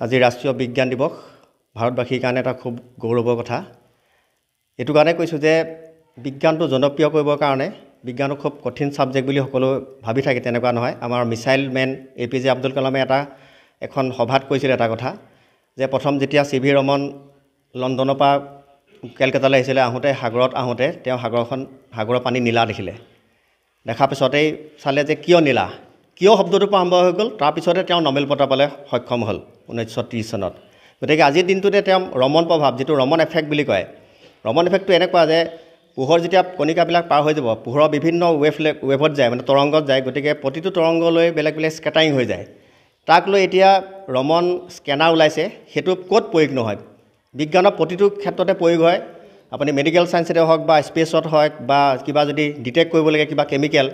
আজি ৰাষ্ট্ৰীয় বিজ্ঞান দিৱস ভাৰতবাসীৰ কাৰণে এটা খুব গৌৰৱৰ কথা। এইটো কাৰণে কৈছোঁ যে বিজ্ঞানটো জনপ্ৰিয় কৰিবৰ কাৰণে বিজ্ঞানটো খুব কঠিন ছাবজেক্ট বুলি সকলো ভাবি থাকে, তেনেকুৱা নহয়। আমাৰ মিছাইল মেন APJ আব্দুল কালামে এখন সভাত কৈছিল এটা কথা যে প্ৰথম যেতিয়া CV ৰমন লণ্ডনৰ পৰা কেলকাতালৈ আহিছিলে, সাগৰত আহোঁতে তেওঁ সাগৰৰ পানী নীলা দেখিলে। দেখাৰ পিছতেই চালে যে কিয় নীলা, কিয় শব্দটোৰ পৰা আৰম্ভ হৈ গ'ল। তাৰপিছতে তেওঁ নবেল বঁটা পালে সক্ষম হ'ল 1930 চনত। গতিকে আজিৰ দিনটোতে তেওঁ ৰমন প্ৰভাৱ, যিটো ৰমন এফেক্ট বুলি কয়, ৰমন এফেক্টটো এনেকুৱা যে পোহৰ যেতিয়া কণিকাবিলাক পাৰ হৈ যাব, পোহৰৰ বিভিন্ন ৱেভত যায়, মানে তৰংগত যায়। গতিকে প্ৰতিটো তৰংগলৈ বেলেগ বেলেগ স্কেটাৰিং হৈ যায়। তাক লৈ এতিয়া ৰমন স্কেনাৰ ওলাইছে, সেইটো ক'ত প্ৰয়োগ নহয়। বিজ্ঞানৰ প্ৰতিটো ক্ষেত্ৰতে প্ৰয়োগ হয়। আপুনি মেডিকেল ছায়েন্সতে হওক বা স্পেচত হওক বা কিবা যদি ডিটেক্ট কৰিব লাগে কিবা কেমিকেল,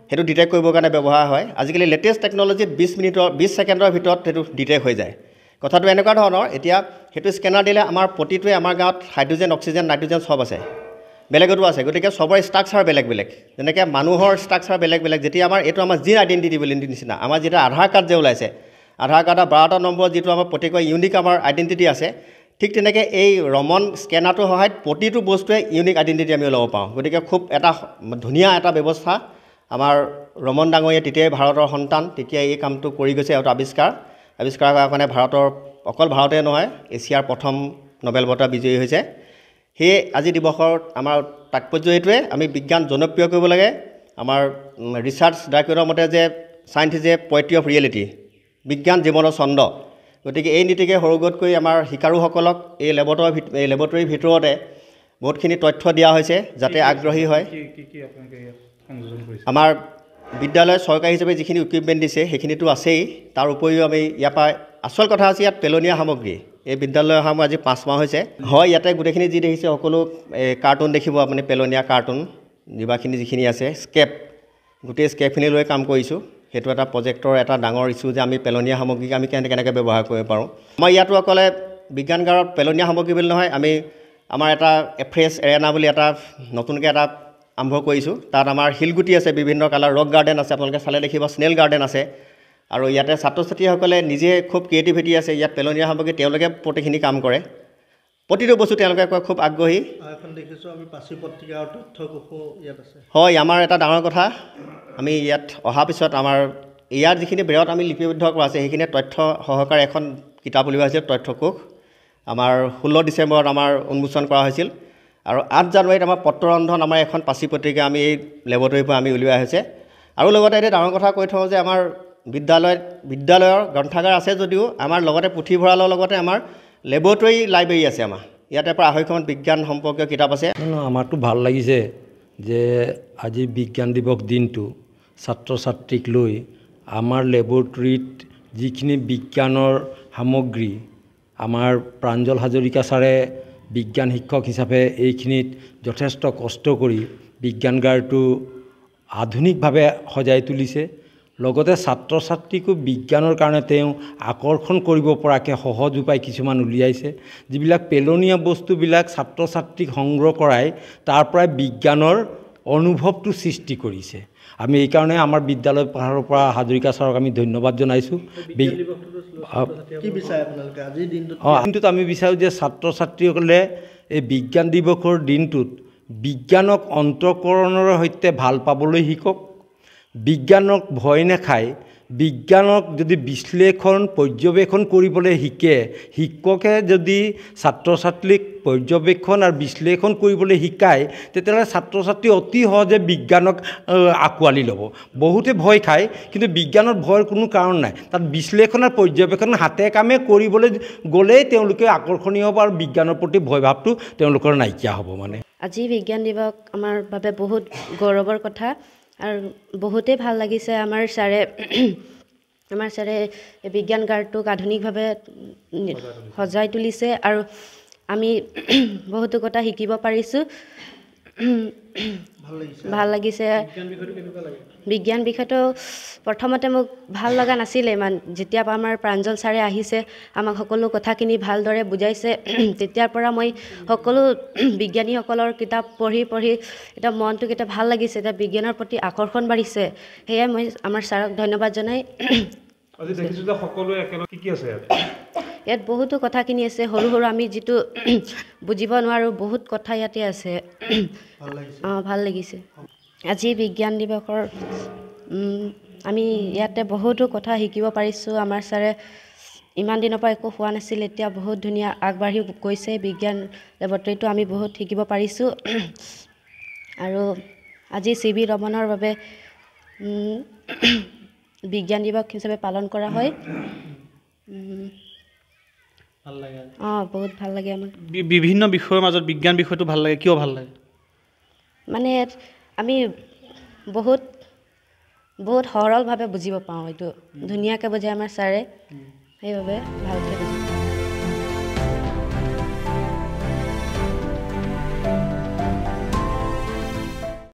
সেইটো ডিটেক্ট কৰিবৰ কাৰণে ব্যৱহাৰ হয়। আজিকালি লেটেষ্ট টেকন'লজিত 20 ছেকেণ্ডৰ ভিতৰত সেইটো ডিটেক্ট হৈ যায়। কথাটো এনেকুৱা ধৰণৰ, এতিয়া সেইটো স্কেনাৰ দিলে আমাৰ প্ৰতিটোৱে আমাৰ গাঁৱত হাইড্ৰজেন, অক্সিজেন, নাইট্ৰজেন চব আছে, বেলেগতো আছে। গতিকে চবৰে ষ্ট্ৰাকচাৰ বেলেগ বেলেগ। যেনেকৈ মানুহৰ ষ্ট্ৰাকচাৰ বেলেগ বেলেগ, যেতিয়া এইটো আমাৰ জিন আইডেণ্টিটি বুলি নিচিনা। আমাৰ যেতিয়া আধাৰ কাৰ্ড যে ওলাইছে, আধাৰ কাৰ্ডৰ 12টা নম্বৰ যিটো আমাৰ প্ৰত্যেকৰ ইউনিক আমাৰ আইডেণ্টিটি আছে, ঠিক তেনেকৈ এই ৰমন স্কেনাৰটোৰ সহায়ত প্ৰতিটো বস্তুৱে ইউনিক আইডেণ্টিটি আমি ল'ব পাৰোঁ। গতিকে খুব এটা ধুনীয়া এটা ব্যৱস্থা আমাৰ ৰমন ডাঙৰীয়ে তেতিয়াই ভাৰতৰ সন্তান, তেতিয়াই এই কামটো কৰি গৈছে। এটা আৱিষ্কাৰ কৰাৰ কাৰণে অকল ভাৰতে নহয়, এছিয়াৰ প্ৰথম নবেল বঁটা বিজয়ী হৈছে। সেয়ে আজি দিৱসৰ আমাৰ তাৎপৰ্য এইটোৱে, আমি বিজ্ঞান জনপ্ৰিয় কৰিব লাগে। আমাৰ ৰিচাৰ্চ ডাইৰেক্টৰৰ মতে যে science is a poetry of reality, বিজ্ঞান জীৱনৰ ছন্দ। গতিকে এই নীতিকে সৰুগত কৰি আমাৰ শিকাৰুসকলক এই লেবৰেটৰীৰ ভিতৰতে বহুতখিনি তথ্য দিয়া হৈছে যাতে আগ্ৰহী হয়। আমাৰ বিদ্যালয় চৰকাৰী হিচাপে যিখিনি ইকুইপমেণ্ট দিছে সেইখিনিতো আছেই। তাৰ উপৰিও আমি ইয়াৰ পৰা আচল কথা হৈছে ইয়াত পেলনীয়া সামগ্ৰী। এই বিদ্যালয় অহা মোৰ আজি 5 মাহ হৈছে। হয়, ইয়াতে গোটেইখিনি যি দেখিছে সকলো কাৰ্টুন দেখিব আপুনি, পেলনীয়া কাৰ্টুন যিখিনি আছে, স্কেপ, গোটেই স্কেপখিনি লৈ কাম কৰিছোঁ। সেইটো এটা প্ৰজেক্টৰ এটা ডাঙৰ ইছ্যু যে আমি পেলনীয়া সামগ্ৰীক আমি কেনেকৈ ব্যৱহাৰ কৰিব পাৰোঁ। আমাৰ ইয়াতো অকলে বিজ্ঞানগাৰত পেলনীয়া সামগ্ৰী বুলি নহয়, আমাৰ এটা ফ্ৰেছ এৰেনা বুলি এটা নতুনকৈ এটা আৰম্ভ কৰিছোঁ। তাত আমাৰ শিলগুটি আছে, বিভিন্ন কালাৰ ৰক গাৰ্ডেন আছে, আপোনালোকে চালে দেখিব স্নেল গাৰ্ডেন আছে। আৰু ইয়াতে ছাত্ৰ ছাত্ৰীসকলে নিজে খুব ক্ৰিয়েটিভিটি আছে। ইয়াত পেলনীয়া সামগ্ৰী তেওঁলোকে প্ৰতিখিনি কাম কৰে, প্ৰতিটো বস্তু তেওঁলোকে খুব আগ্ৰহী। হয়, আমাৰ এটা ডাঙৰ কথা, আমি ইয়াত অহাৰ পিছত আমাৰ ইয়াৰ যিখিনি বেৰত আমি লিপিবদ্ধ কৰা আছে সেইখিনি তথ্য সহকাৰে এখন কিতাপ উলিওৱা হৈছিল, তথ্যকোষ। আমাৰ 16 ডিচেম্বৰত আমাৰ উন্মোচন কৰা হৈছিল। আৰু 8 জানুৱাৰীত আমাৰ পত্ৰৰন্ধন আমাৰ এখন পাচি পত্ৰিকা আমি এই লেবৰেটৰীৰ পৰা আমি উলিওৱা হৈছে। আৰু লগতে এতিয়া ডাঙৰ কথা কৈ থওঁ যে আমাৰ বিদ্যালয়ৰ গ্ৰন্থাগাৰ আছে যদিও আমাৰ লগতে পুথিভঁৰালৰ লগতে আমাৰ লেবৰেটৰী লাইব্ৰেৰী আছে। আমাৰ ইয়াতে প্ৰায় 250খন বিজ্ঞান সম্পৰ্কীয় কিতাপ আছে। আমাৰতো ভাল লাগিছে যে আজি বিজ্ঞান দিৱস দিনটো ছাত্ৰ ছাত্ৰীক লৈ আমাৰ লেবৰেটৰীত যিখিনি বিজ্ঞানৰ সামগ্ৰী, আমাৰ প্ৰাঞ্জল হাজৰিকা ছাৰে বিজ্ঞান শিক্ষক হিচাপে এইখিনিত যথেষ্ট কষ্ট কৰি বিজ্ঞানগাৰটো আধুনিকভাৱে সজাই তুলিছে। লগতে ছাত্ৰ ছাত্ৰীকো বিজ্ঞানৰ কাৰণে তেওঁ আকৰ্ষণ কৰিব পৰাকৈ সহজ উপায় কিছুমান উলিয়াইছে। যিবিলাক পেলনীয়া বস্তুবিলাক ছাত্ৰ ছাত্ৰীক সংগ্ৰহ কৰাই তাৰ পৰাই বিজ্ঞানৰ অনুভৱটো সৃষ্টি কৰিছে। আমি এইকাৰণে আমাৰ বিদ্যালয় পাহাৰৰ পৰা হাজৰিকা ছাৰক আমি ধন্যবাদ জনাইছোঁ। দিনটোত আমি বিচাৰোঁ যে ছাত্ৰ ছাত্ৰীসকলে এই বিজ্ঞান দিৱসৰ দিনটোত বিজ্ঞানক অন্তঃকৰণৰ সৈতে ভাল পাবলৈ শিকক, বিজ্ঞানক ভয় নাখায়। বিজ্ঞানক যদি পৰ্যবেক্ষণ কৰিবলৈ শিকে, শিক্ষকে যদি ছাত্ৰ ছাত্ৰীক পৰ্যবেক্ষণ আৰু বিশ্লেষণ কৰিবলৈ শিকায়, তেতিয়াহ'লে ছাত্ৰ ছাত্ৰী অতি সহজে বিজ্ঞানক আঁকোৱালি ল'ব। বহুতে ভয় খায়, কিন্তু বিজ্ঞানত ভয়ৰ কোনো কাৰণ নাই। তাত বিশ্লেষণ আৰু পৰ্যবেক্ষণ হাতে কামে কৰিবলৈ গ'লেই তেওঁলোকে আকৰ্ষণীয় হ'ব আৰু বিজ্ঞানৰ প্ৰতি ভয় ভাৱটো তেওঁলোকৰ নাইকিয়া হ'ব। আজি বিজ্ঞান দিৱস আমাৰ বাবে বহুত গৌৰৱৰ কথা আৰু বহুতেই ভাল লাগিছে। আমাৰ ছাৰে বিজ্ঞানগাৰটোক আধুনিকভাৱে সজাই তুলিছে আৰু আমি বহুতো কথা শিকিব পাৰিছোঁ। ভাল লাগিছে। বিজ্ঞান বিষয়টো প্ৰথমতে মোক ভাল লগা নাছিলে ইমান। যেতিয়া আমাৰ প্ৰাঞ্জল ছাৰে আহিছে, আমাক সকলো কথাখিনি ভালদৰে বুজাইছে, তেতিয়াৰ পৰা মই সকলো বিজ্ঞানীসকলৰ কিতাপ পঢ়ি এতিয়া মনটোক এতিয়া ভাল লাগিছে, এতিয়া বিজ্ঞানৰ প্ৰতি আকৰ্ষণ বাঢ়িছে। সেয়াই মই আমাৰ ছাৰক ধন্যবাদ জনাই। ইয়াত বহুতো কথাখিনি আছে সৰু সৰু আমি যিটো বুজিব নোৱাৰোঁ বহুত কথা ইয়াতে আছে অঁ ভাল লাগিছে আজি বিজ্ঞান দিৱসৰ আমি ইয়াতে বহুতো কথা শিকিব পাৰিছোঁ আমাৰ ছাৰে ইমান দিনৰ পৰা একো হোৱা নাছিল এতিয়া বহুত ধুনীয়া আগবাঢ়ি গৈছে বিজ্ঞান লেবৰেটৰীটো আমি বহুত শিকিব পাৰিছোঁ আৰু আজি CB ৰমনৰ বাবে বিজ্ঞান দিৱস হিচাপে পালন কৰা হয় ভাল লাগে অঁ বহুত ভাল লাগে আমাক বিভিন্ন বিষয়ৰ মাজত বিজ্ঞান বিষয়টো ভাল লাগে কিয় ভাল লাগে মানে আমি বহুত বহুত সৰলভাৱে বুজিব পাওঁ এইটো ধুনীয়াকৈ বুজায় আমাৰ ছাৰে সেইবাবে ভালকৈ বুজিব